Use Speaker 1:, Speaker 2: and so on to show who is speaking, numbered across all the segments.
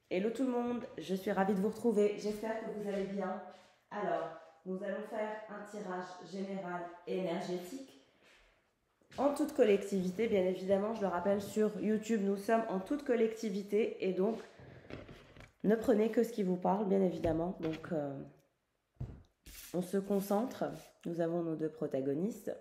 Speaker 1: Hello tout le monde, je suis ravie de vous retrouver. J'espère que vous allez bien. Alors, nous allons faire un tirage général énergétique en toute collectivité, bien évidemment. Je le rappelle, sur YouTube, nous sommes en toute collectivité et donc ne prenez que ce qui vous parle, bien évidemment. Donc, on se concentre. Nous avons nos deux protagonistes.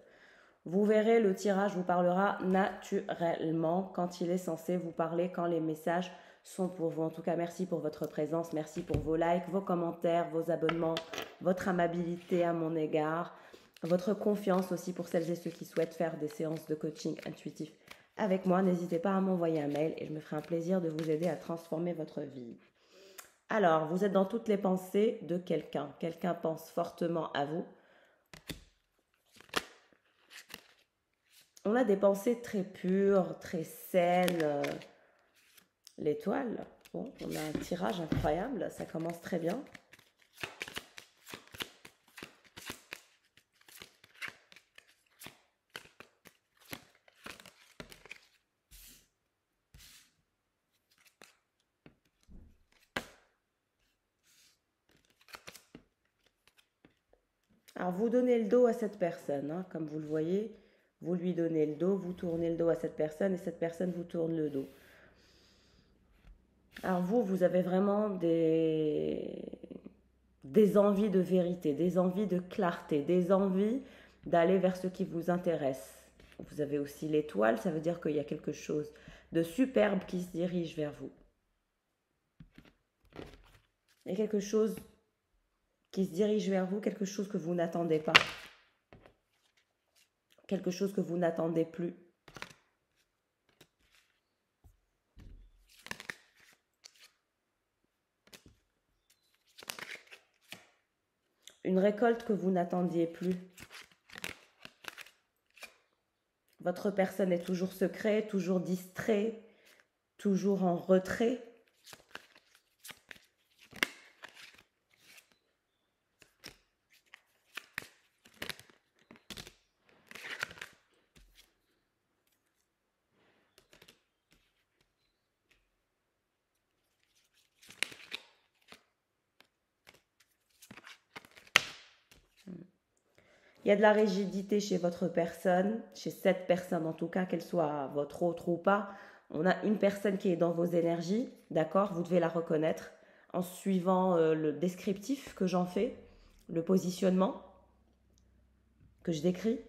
Speaker 1: Vous verrez, le tirage vous parlera naturellement quand il est censé vous parler, quand les messages sont pour vous. En tout cas, merci pour votre présence, merci pour vos likes, vos commentaires, vos abonnements, votre amabilité à mon égard, votre confiance aussi pour celles et ceux qui souhaitent faire des séances de coaching intuitif avec moi. N'hésitez pas à m'envoyer un mail et je me ferai un plaisir de vous aider à transformer votre vie. Alors, vous êtes dans toutes les pensées de quelqu'un. Quelqu'un pense fortement à vous. On a des pensées très pures, très saines. L'étoile, bon, on a un tirage incroyable, ça commence très bien. Alors, vous donnez le dos à cette personne, hein, comme vous le voyez. Vous lui donnez le dos, vous tournez le dos à cette personne et cette personne vous tourne le dos. Alors, vous avez vraiment des envies de vérité, des envies de clarté, des envies d'aller vers ce qui vous intéresse. Vous avez aussi l'étoile, ça veut dire qu'il y a quelque chose de superbe qui se dirige vers vous. Il y a quelque chose qui se dirige vers vous, quelque chose que vous n'attendez pas, quelque chose que vous n'attendez plus. Une récolte que vous n'attendiez plus. Votre personne est toujours secrète, toujours distrait, toujours en retrait. Il y a de la rigidité chez votre personne, chez cette personne en tout cas, qu'elle soit votre autre ou pas. On a une personne qui est dans vos énergies, d'accord? Vous devez la reconnaître en suivant le descriptif que j'en fais, le positionnement que je décris.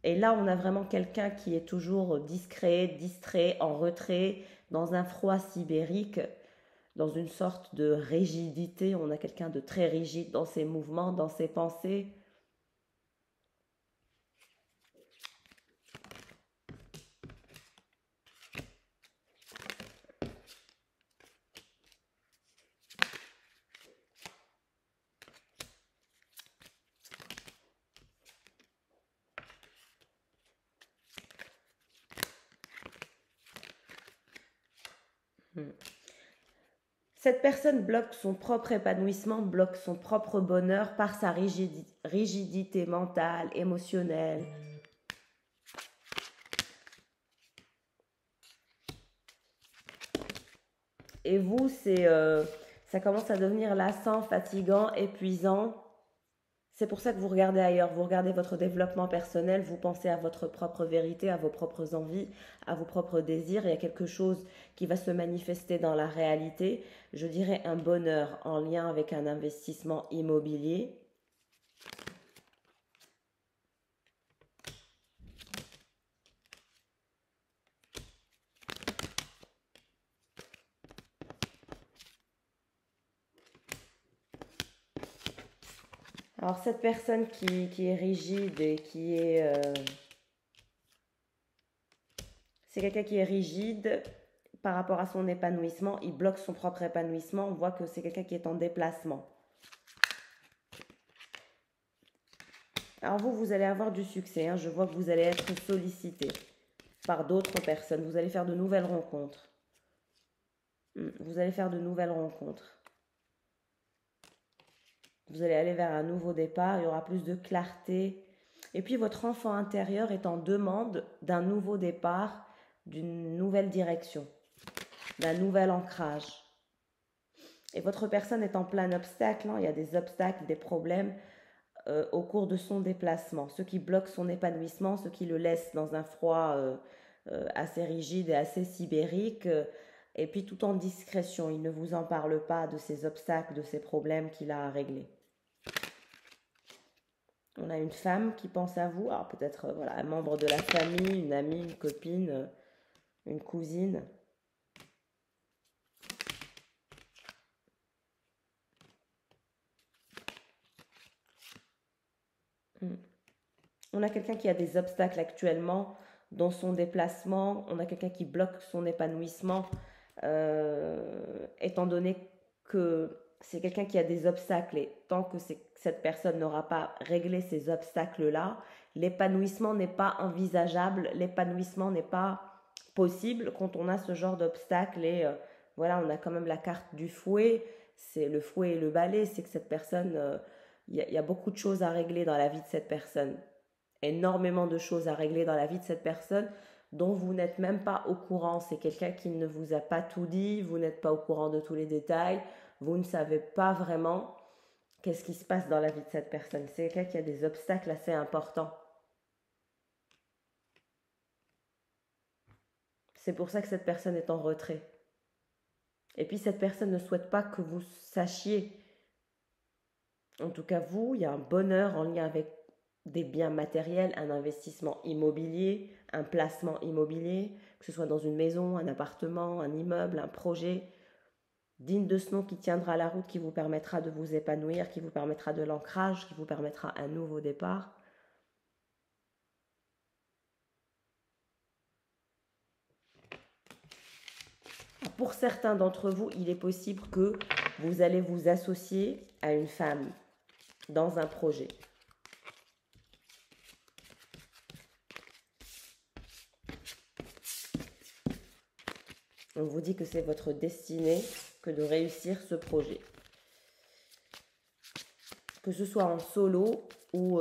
Speaker 1: Et là, on a vraiment quelqu'un qui est toujours discret, distrait, en retrait, dans un froid sibérique, dans une sorte de rigidité. On a quelqu'un de très rigide dans ses mouvements, dans ses pensées. Cette personne bloque son propre épanouissement, bloque son propre bonheur par sa rigidité mentale, émotionnelle. Et vous, ça commence à devenir lassant, fatigant, épuisant. C'est pour ça que vous regardez ailleurs, vous regardez votre développement personnel, vous pensez à votre propre vérité, à vos propres envies, à vos propres désirs. Il y a quelque chose qui va se manifester dans la réalité. Je dirais un bonheur en lien avec un investissement immobilier. Alors cette personne qui est rigide et qui est... c'est quelqu'un qui est rigide par rapport à son épanouissement. Il bloque son propre épanouissement. On voit que c'est quelqu'un qui est en déplacement. Alors vous allez avoir du succès. Hein. Je vois que vous allez être sollicité par d'autres personnes. Vous allez faire de nouvelles rencontres. Vous allez faire de nouvelles rencontres. Vous allez aller vers un nouveau départ. Il y aura plus de clarté. Et puis votre enfant intérieur est en demande d'un nouveau départ, d'une nouvelle direction, d'un nouvel ancrage. Et votre personne est en plein obstacle, hein. Il y a des obstacles, des problèmes au cours de son déplacement, ce qui bloque son épanouissement, ce qui le laisse dans un froid assez rigide et assez sibérique, et puis tout en discrétion, il ne vous en parle pas de ces obstacles, de ces problèmes qu'il a à régler. On a une femme qui pense à vous, alors peut-être voilà, un membre de la famille, une amie, une copine, une cousine. On a quelqu'un qui a des obstacles actuellement dans son déplacement, on a quelqu'un qui bloque son épanouissement, étant donné que c'est quelqu'un qui a des obstacles et tant que cette personne n'aura pas réglé ces obstacles-là, l'épanouissement n'est pas envisageable, l'épanouissement n'est pas possible quand on a ce genre d'obstacles et voilà, on a quand même la carte du fouet, c'est le fouet et le balai, c'est que cette personne, y a beaucoup de choses à régler dans la vie de cette personne, énormément de choses à régler dans la vie de cette personne dont vous n'êtes même pas au courant. C'est quelqu'un qui ne vous a pas tout dit, vous n'êtes pas au courant de tous les détails, vous ne savez pas vraiment qu'est-ce qui se passe dans la vie de cette personne. C'est quelqu'un qui a des obstacles assez importants. C'est pour ça que cette personne est en retrait. Et puis cette personne ne souhaite pas que vous sachiez. En tout cas, vous, il y a un bonheur en lien avec des biens matériels, un investissement immobilier, un placement immobilier, que ce soit dans une maison, un appartement, un immeuble, un projet digne de ce nom qui tiendra la route, qui vous permettra de vous épanouir, qui vous permettra de l'ancrage, qui vous permettra un nouveau départ. Pour certains d'entre vous, il est possible que vous allez vous associer à une femme dans un projet. On vous dit que c'est votre destinée que de réussir ce projet. Que ce soit en solo ou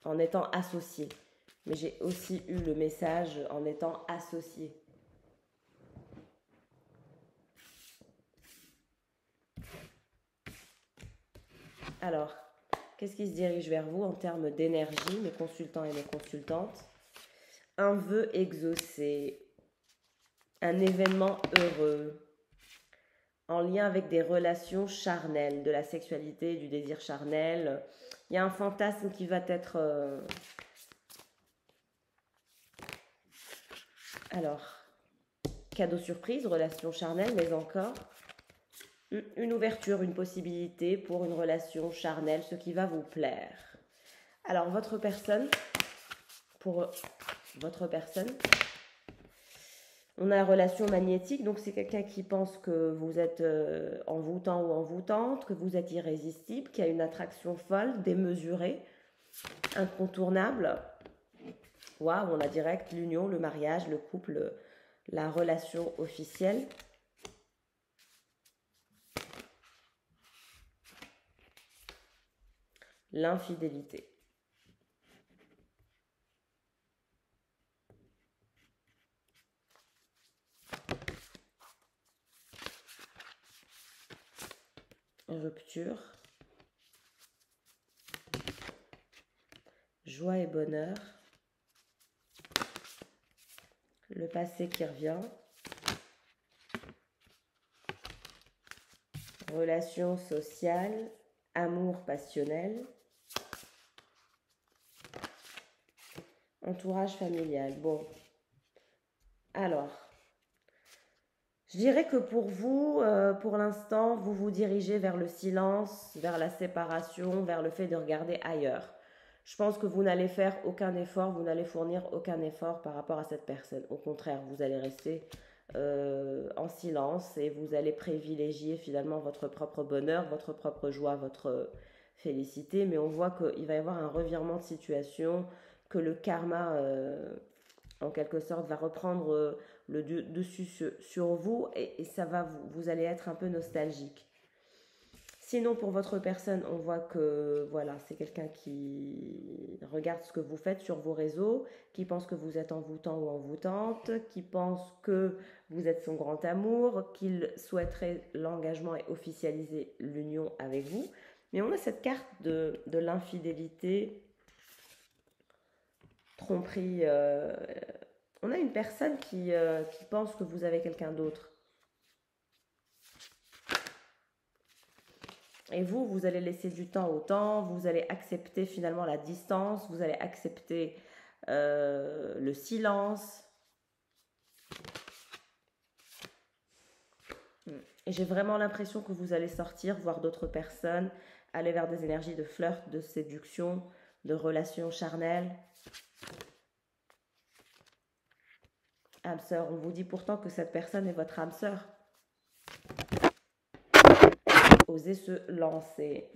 Speaker 1: en étant associé. Mais j'ai aussi eu le message en étant associé. Alors, qu'est-ce qui se dirige vers vous en termes d'énergie, mes consultants et mes consultantes? Un vœu exaucé, un événement heureux, en lien avec des relations charnelles, de la sexualité, du désir charnel. Il y a un fantasme qui va être... Alors, cadeau surprise, relation charnelle, mais encore une ouverture, une possibilité pour une relation charnelle, ce qui va vous plaire. Alors, votre personne, pour votre personne, on a la relation magnétique, donc c'est quelqu'un qui pense que vous êtes envoûtant ou envoûtante, que vous êtes irrésistible, qui a une attraction folle, démesurée, incontournable. Waouh, on a direct l'union, le mariage, le couple, la relation officielle. L'infidélité. Rupture. Joie et bonheur. Le passé qui revient. Relations sociales. Amour passionnel. Entourage familial. Bon. Alors, je dirais que pour vous, pour l'instant, vous vous dirigez vers le silence, vers la séparation, vers le fait de regarder ailleurs. Je pense que vous n'allez faire aucun effort, vous n'allez fournir aucun effort par rapport à cette personne. Au contraire, vous allez rester en silence et vous allez privilégier finalement votre propre bonheur, votre propre joie, votre félicité. Mais on voit qu'il va y avoir un revirement de situation, que le karma, en quelque sorte, va reprendre le dessus sur vous et ça va vous allez être un peu nostalgique. Sinon, pour votre personne, on voit que voilà, c'est quelqu'un qui regarde ce que vous faites sur vos réseaux, qui pense que vous êtes envoûtant ou envoûtante, qui pense que vous êtes son grand amour, qu'il souhaiterait l'engagement et officialiser l'union avec vous. Mais on a cette carte de l'infidélité, tromperie. On a une personne qui pense que vous avez quelqu'un d'autre. Et vous allez laisser du temps au temps, vous allez accepter finalement la distance, vous allez accepter le silence. Et j'ai vraiment l'impression que vous allez sortir, voir d'autres personnes, aller vers des énergies de flirt, de séduction, de relations charnelles. Âme sœur, on vous dit pourtant que cette personne est votre âme sœur. Osez se lancer.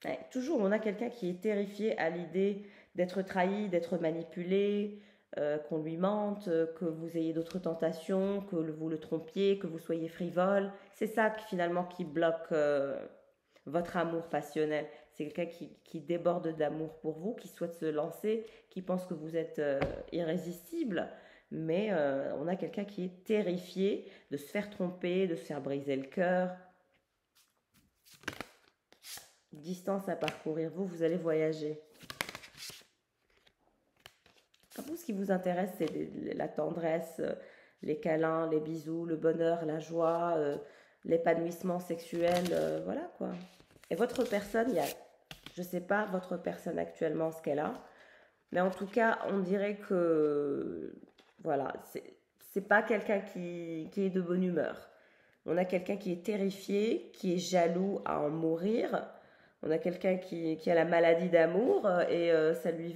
Speaker 1: Ouais, toujours, on a quelqu'un qui est terrifié à l'idée d'être trahi, d'être manipulé, qu'on lui mente, que vous ayez d'autres tentations, que vous le trompiez, que vous soyez frivole. C'est ça finalement qui bloque votre amour passionnel. C'est quelqu'un qui déborde d'amour pour vous, qui souhaite se lancer, qui pense que vous êtes irrésistible. Mais on a quelqu'un qui est terrifié de se faire tromper, de se faire briser le cœur. Distance à parcourir. Vous allez voyager. Vous, ce qui vous intéresse, c'est la tendresse, les câlins, les bisous, le bonheur, la joie, l'épanouissement sexuel, voilà quoi. Et votre personne, je ne sais pas votre personne actuellement ce qu'elle a, mais en tout cas, on dirait que, voilà, c'est pas quelqu'un qui est de bonne humeur. On a quelqu'un qui est terrifié, qui est jaloux à en mourir. On a quelqu'un qui a la maladie d'amour et ça lui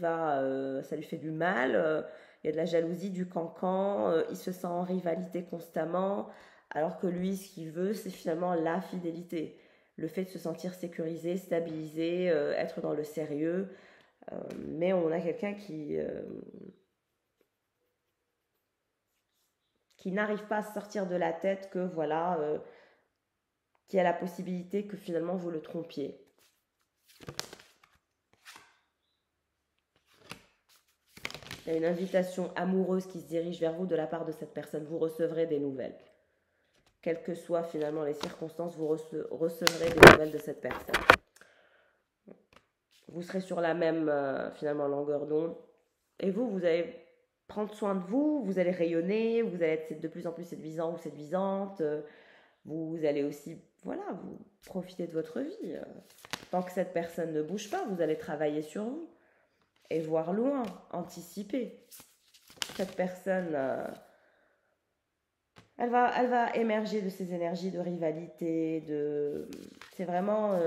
Speaker 1: fait du mal. Il y a de la jalousie, du cancan. Il se sent en rivalité constamment. Alors que lui, ce qu'il veut, c'est finalement la fidélité. Le fait de se sentir sécurisé, stabilisé, être dans le sérieux. Mais on a quelqu'un qui n'arrive pas à sortir de la tête que voilà, qu'il y a la possibilité que finalement vous le trompiez. Il y a une invitation amoureuse qui se dirige vers vous de la part de cette personne. Vous recevrez des nouvelles. Quelles que soient finalement les circonstances, vous recevrez des nouvelles de cette personne. Vous serez sur la même finalement longueur d'onde. Et vous allez prendre soin de vous, vous allez rayonner, vous allez être de plus en plus séduisant ou séduisante. Vous allez aussi, voilà, vous profiter de votre vie. Tant que cette personne ne bouge pas, vous allez travailler sur vous. Et voir loin, anticiper. Cette personne, elle va émerger de ces énergies de rivalité, c'est vraiment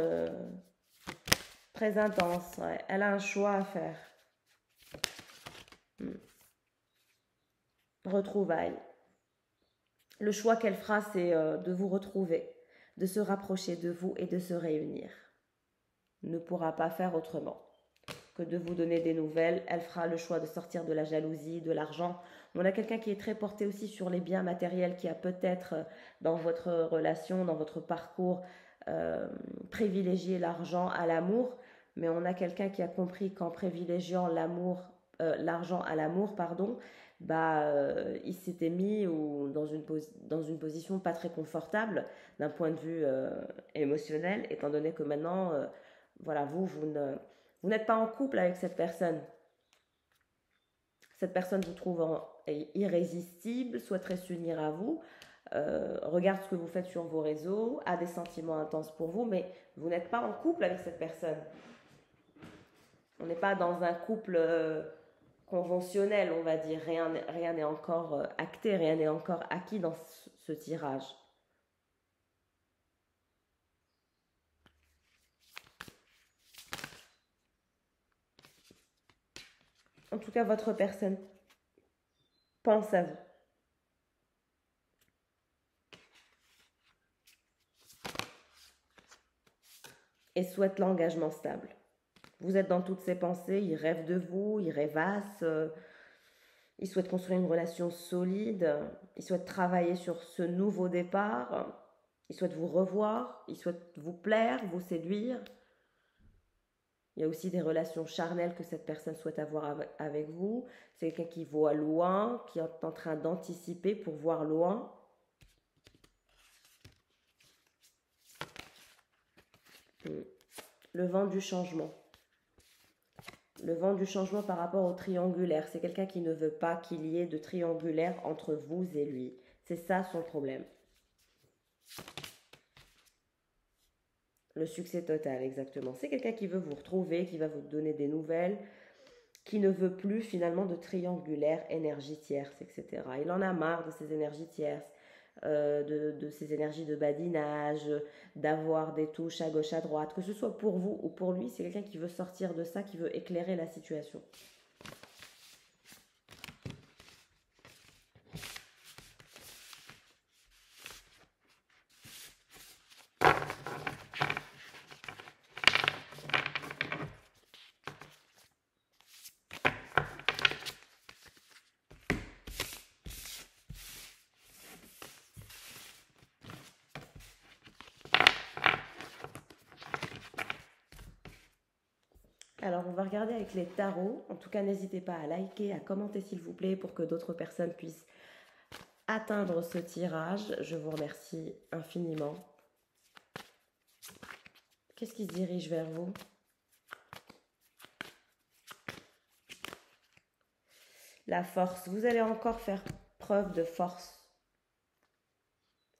Speaker 1: très intense. Ouais. Elle a un choix à faire. Retrouvailles. Le choix qu'elle fera, c'est de vous retrouver, de se rapprocher de vous et de se réunir. Ne pourra pas faire autrement que de vous donner des nouvelles. Elle fera le choix de sortir de la jalousie, de l'argent. On a quelqu'un qui est très porté aussi sur les biens matériels, qui a peut-être dans votre relation, dans votre parcours, privilégié l'argent à l'amour. Mais on a quelqu'un qui a compris qu'en privilégiant l'argent à l'amour, il s'était mis dans une position pas très confortable d'un point de vue émotionnel, étant donné que maintenant, voilà, vous n'êtes pas en couple avec cette personne. Cette personne vous trouve irrésistible, souhaiterait s'unir à vous, regarde ce que vous faites sur vos réseaux, a des sentiments intenses pour vous, mais vous n'êtes pas en couple avec cette personne. On n'est pas dans un couple conventionnel, on va dire. Rien n'est encore acté, rien n'est encore acquis dans ce tirage. En tout cas, votre personne pense à vous. Et souhaite l'engagement stable. Vous êtes dans toutes ses pensées, il rêve de vous, il rêvasse. Il souhaite construire une relation solide. Il souhaite travailler sur ce nouveau départ. Il souhaite vous revoir. Il souhaite vous plaire, vous séduire. Il y a aussi des relations charnelles que cette personne souhaite avoir avec vous. C'est quelqu'un qui voit loin, qui est en train d'anticiper pour voir loin. Le vent du changement. Le vent du changement par rapport au triangulaire. C'est quelqu'un qui ne veut pas qu'il y ait de triangulaire entre vous et lui. C'est ça son problème. Le succès total, exactement. C'est quelqu'un qui veut vous retrouver, qui va vous donner des nouvelles, qui ne veut plus finalement de triangulaire, énergie tierce, etc. Il en a marre de ces énergies tierces, de ces énergies de badinage, d'avoir des touches à gauche, à droite, que ce soit pour vous ou pour lui. C'est quelqu'un qui veut sortir de ça, qui veut éclairer la situation. Alors, on va regarder avec les tarots. En tout cas, n'hésitez pas à liker, à commenter s'il vous plaît pour que d'autres personnes puissent atteindre ce tirage. Je vous remercie infiniment. Qu'est-ce qui se dirige vers vous? La force. Vous allez encore faire preuve de force.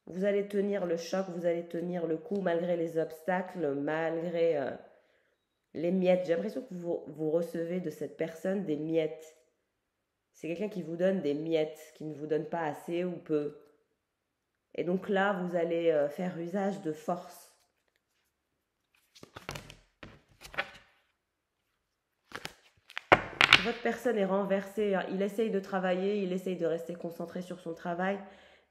Speaker 1: Vous allez tenir le choc, vous allez tenir le coup malgré les obstacles, malgré les miettes. J'ai l'impression que vous recevez de cette personne des miettes. C'est quelqu'un qui vous donne des miettes, qui ne vous donne pas assez ou peu. Et donc là, vous allez faire usage de force. Votre personne est renversée. Il essaye de travailler, il essaye de rester concentré sur son travail,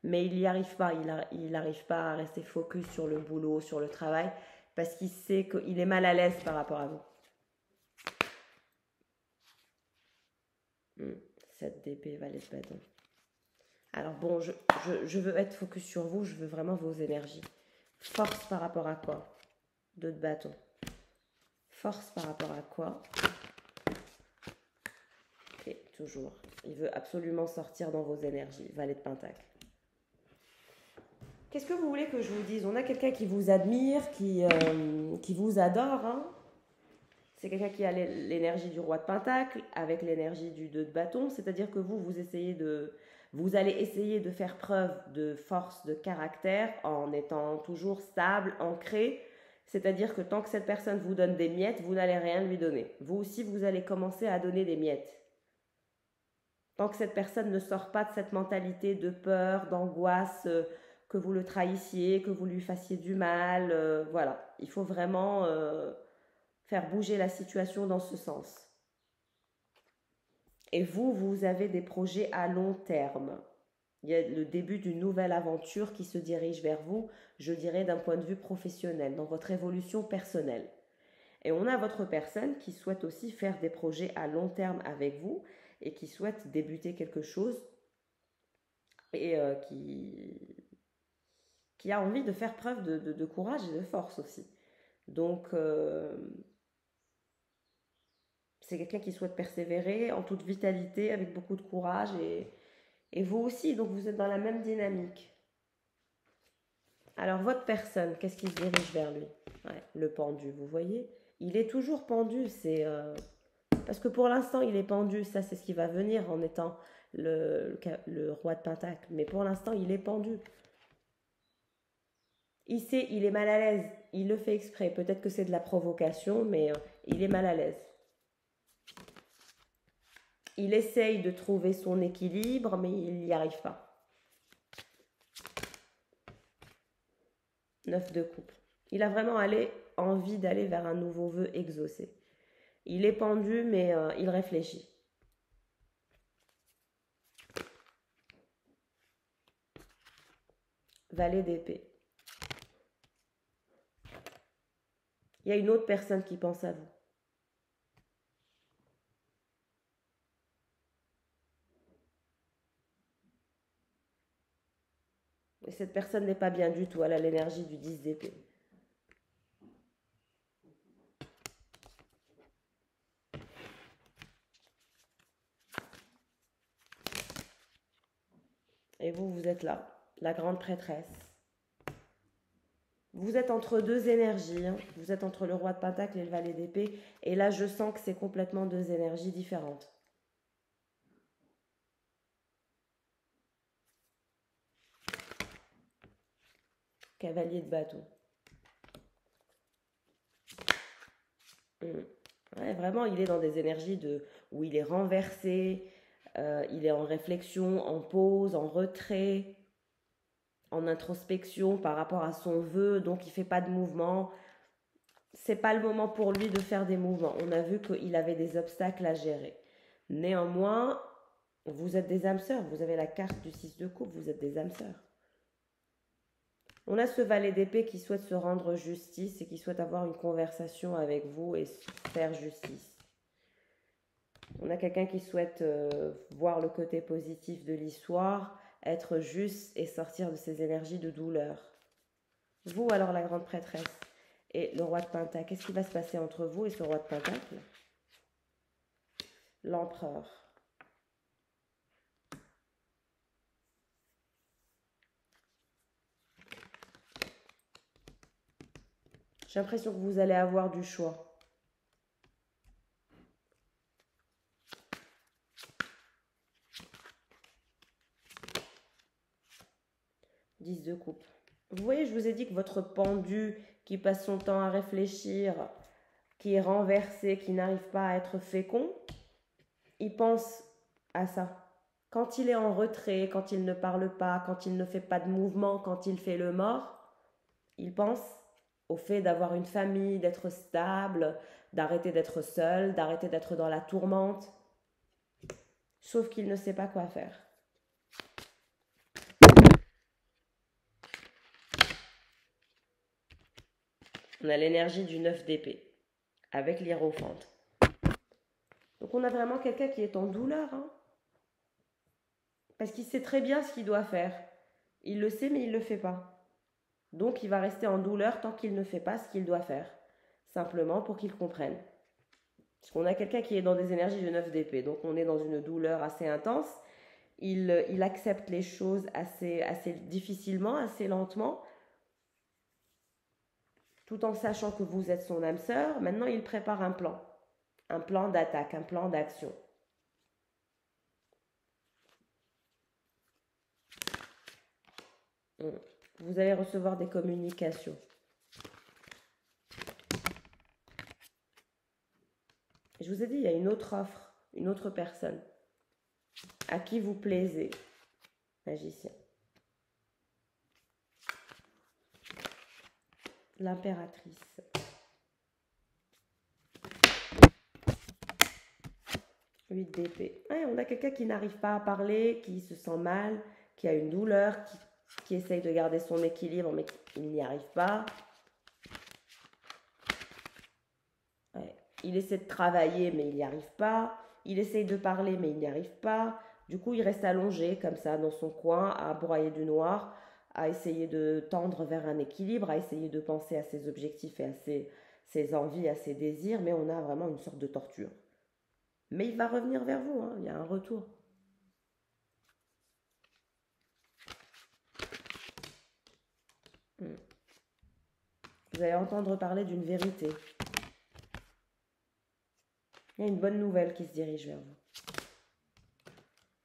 Speaker 1: mais il n'y arrive pas. Il n'arrive pas à rester focus sur le boulot, sur le travail, parce qu'il sait qu'il est mal à l'aise par rapport à vous. 7 d'épée, valet de bâton. Alors bon, je veux être focus sur vous, je veux vraiment vos énergies. Force par rapport à quoi? 2 de bâton. Force par rapport à quoi? Et toujours, il veut absolument sortir dans vos énergies. Valet de pentacle. Qu'est-ce que vous voulez que je vous dise? On a quelqu'un qui vous admire, qui vous adore. Hein. C'est quelqu'un qui a l'énergie du roi de pentacle avec l'énergie du 2 de bâton. C'est-à-dire que vous allez essayer de faire preuve de force de caractère en étant toujours stable, ancré. C'est-à-dire que tant que cette personne vous donne des miettes, vous n'allez rien lui donner. Vous aussi, vous allez commencer à donner des miettes. Tant que cette personne ne sort pas de cette mentalité de peur, d'angoisse, que vous le trahissiez, que vous lui fassiez du mal, voilà. Il faut vraiment faire bouger la situation dans ce sens. Et vous avez des projets à long terme. Il y a le début d'une nouvelle aventure qui se dirige vers vous, je dirais d'un point de vue professionnel, dans votre évolution personnelle. Et on a votre personne qui souhaite aussi faire des projets à long terme avec vous et qui souhaite débuter quelque chose et qui a envie de faire preuve de courage et de force aussi. Donc, c'est quelqu'un qui souhaite persévérer en toute vitalité, avec beaucoup de courage et vous aussi, donc vous êtes dans la même dynamique. Alors, votre personne, qu'est-ce qui se dirige vers lui? Ouais, le pendu, vous voyez? Il est toujours pendu, c'est... parce que pour l'instant, il est pendu, ça c'est ce qui va venir en étant le roi de pentacle. Mais pour l'instant, il est pendu. Il sait, il est mal à l'aise, il le fait exprès. Peut-être que c'est de la provocation, mais il est mal à l'aise. Il essaye de trouver son équilibre, mais il n'y arrive pas. 9 de coupe. Il a vraiment envie d'aller vers un nouveau vœu exaucé. Il est pendu, mais il réfléchit. Valet d'épée. Il y a une autre personne qui pense à vous. Et cette personne n'est pas bien du tout, elle a l'énergie du 10 d'épée. Et vous, vous êtes là, la grande prêtresse. Vous êtes entre deux énergies, hein. Vous êtes entre le roi de Pentacle et le valet d'épée. Et là, je sens que c'est complètement deux énergies différentes. Cavalier de bâton. Ouais, vraiment, il est dans des énergies où il est renversé, il est en réflexion, en pause, en retrait, en introspection par rapport à son vœu, donc il fait pas de mouvement. C'est pas le moment pour lui de faire des mouvements. On a vu qu'il avait des obstacles à gérer. Néanmoins, vous êtes des âmes sœurs. Vous avez la carte du 6 de coupe, vous êtes des âmes sœurs. On a ce valet d'épée qui souhaite se rendre justice et qui souhaite avoir une conversation avec vous et faire justice. On a quelqu'un qui souhaite voir le côté positif de l'histoire, être juste et sortir de ces énergies de douleur. Vous, alors, la grande prêtresse et le roi de Pentacle, qu'est-ce qui va se passer entre vous et ce roi de Pentacle? L'empereur. J'ai l'impression que vous allez avoir du choix. Dix de coupe. Vous voyez, je vous ai dit que votre pendu qui passe son temps à réfléchir, qui est renversé, qui n'arrive pas à être fécond, il pense à ça. Quand il est en retrait, quand il ne parle pas, quand il ne fait pas de mouvement, quand il fait le mort, il pense au fait d'avoir une famille, d'être stable, d'arrêter d'être seul, d'arrêter d'être dans la tourmente. Sauf qu'il ne sait pas quoi faire. On a l'énergie du 9 d'épée, avec l'hiérophante. Donc on a vraiment quelqu'un qui est en douleur, hein, parce qu'il sait très bien ce qu'il doit faire. Il le sait, mais il ne le fait pas. Donc il va rester en douleur tant qu'il ne fait pas ce qu'il doit faire. Simplement pour qu'il comprenne. Parce qu'on a quelqu'un qui est dans des énergies de 9 d'épée. Donc on est dans une douleur assez intense. Il accepte les choses assez difficilement, assez lentement. Tout en sachant que vous êtes son âme sœur. Maintenant, il prépare un plan. Un plan d'attaque, un plan d'action. Vous allez recevoir des communications. Je vous ai dit, il y a une autre offre, une autre personne à qui vous plaisez, magicien. L'impératrice. Huit d'épée. Ouais, on a quelqu'un qui n'arrive pas à parler, qui se sent mal, qui a une douleur, qui essaye de garder son équilibre, mais qui n'y arrive pas. Ouais. Il essaie de travailler, mais il n'y arrive pas. Il essaye de parler, mais il n'y arrive pas. Du coup, il reste allongé, comme ça, dans son coin, à broyer du noir, à essayer de tendre vers un équilibre, à essayer de penser à ses objectifs et à ses envies, à ses désirs, mais on a vraiment une sorte de torture. Mais il va revenir vers vous, hein, il y a un retour. Vous allez entendre parler d'une vérité. Il y a une bonne nouvelle qui se dirige vers vous.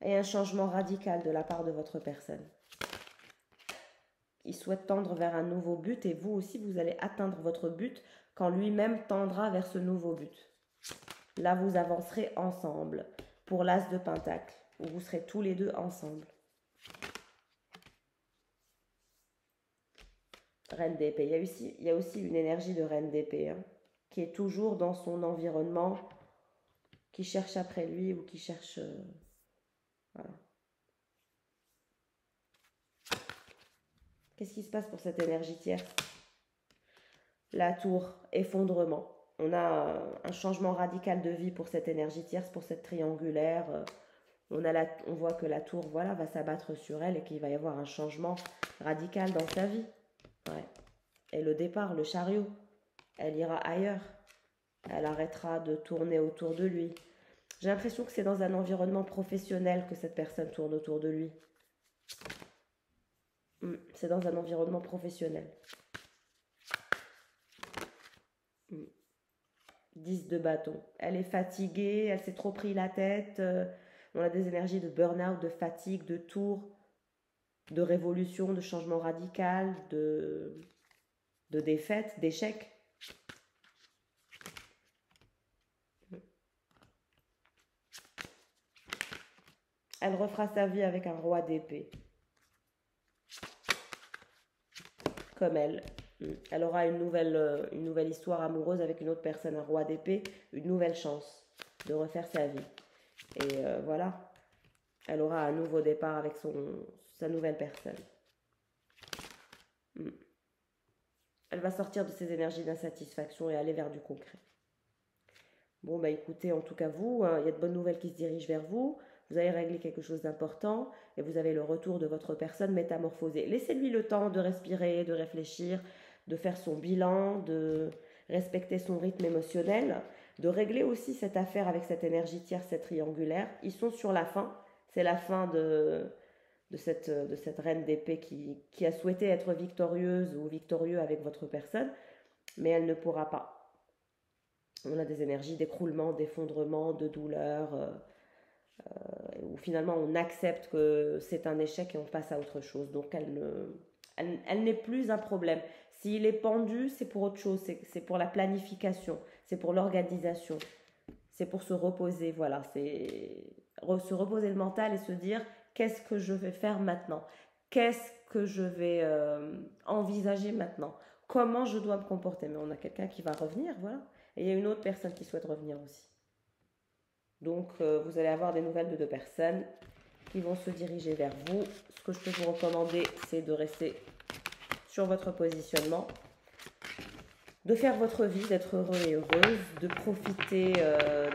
Speaker 1: Et un changement radical de la part de votre personne. Il souhaite tendre vers un nouveau but et vous aussi, vous allez atteindre votre but quand lui-même tendra vers ce nouveau but. Là, vous avancerez ensemble pour l'as de Pentacle, où vous serez tous les deux ensemble. Reine d'épée. Il y a aussi une énergie de reine d'épée, hein, qui est toujours dans son environnement, qui cherche après lui ou qui cherche... voilà. Qu'est-ce qui se passe pour cette énergie tierce? La tour, effondrement. On a un changement radical de vie pour cette énergie tierce, pour cette triangulaire. On voit que la tour, voilà, va s'abattre sur elle et qu'il va y avoir un changement radical dans sa vie. Ouais. Et le départ, le chariot, elle ira ailleurs. Elle arrêtera de tourner autour de lui. J'ai l'impression que c'est dans un environnement professionnel que cette personne tourne autour de lui. C'est dans un environnement professionnel. 10 de bâton. Elle est fatiguée, elle s'est trop pris la tête. On a des énergies de burn-out, de fatigue, de tour, de révolution, de changement radical, de défaite, d'échec. Elle refera sa vie avec un roi d'épée. Comme elle. Elle aura une nouvelle histoire amoureuse avec une autre personne, un roi d'épée, une nouvelle chance de refaire sa vie. Et voilà, elle aura un nouveau départ avec sa nouvelle personne. Elle va sortir de ses énergies d'insatisfaction et aller vers du concret. Bon, bah écoutez, en tout cas vous, il y a de bonnes nouvelles qui se dirigent vers vous. Vous avez réglé quelque chose d'important et vous avez le retour de votre personne métamorphosée. Laissez-lui le temps de respirer, de réfléchir, de faire son bilan, de respecter son rythme émotionnel, de régler aussi cette affaire avec cette énergie tierce, cette triangulaire. Ils sont sur la fin. C'est la fin de cette reine d'épée qui a souhaité être victorieuse ou victorieux avec votre personne, mais elle ne pourra pas. On a des énergies d'écroulement, d'effondrement, de douleur, où finalement on accepte que c'est un échec et on passe à autre chose. Donc elle n'est plus un problème. S'il est pendu, c'est pour autre chose, c'est pour la planification, c'est pour l'organisation, c'est pour se reposer, voilà, c'est se reposer le mental et se dire qu'est-ce que je vais faire maintenant, qu'est-ce que je vais envisager maintenant, comment je dois me comporter. Mais on a quelqu'un qui va revenir, voilà, et il y a une autre personne qui souhaite revenir aussi. Donc vous allez avoir des nouvelles de 2 personnes qui vont se diriger vers vous. Ce que je peux vous recommander, c'est de rester sur votre positionnement, de faire votre vie, d'être heureux et heureuse, de profiter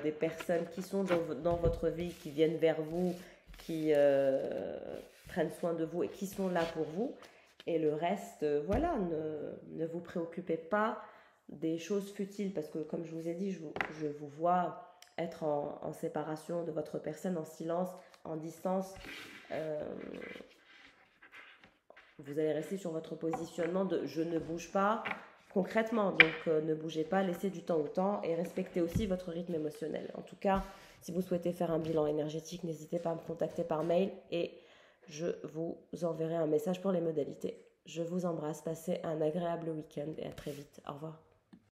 Speaker 1: des personnes qui sont dans votre vie, qui viennent vers vous, qui prennent soin de vous et qui sont là pour vous. Et le reste, voilà, ne vous préoccupez pas des choses futiles parce que, comme je vous ai dit, je vous vois être en séparation de votre personne, en silence, en distance. Vous allez rester sur votre positionnement de « je ne bouge pas » concrètement. Donc, ne bougez pas, laissez du temps au temps et respectez aussi votre rythme émotionnel. En tout cas, si vous souhaitez faire un bilan énergétique, n'hésitez pas à me contacter par mail et je vous enverrai un message pour les modalités. Je vous embrasse, passez un agréable week-end et à très vite. Au revoir.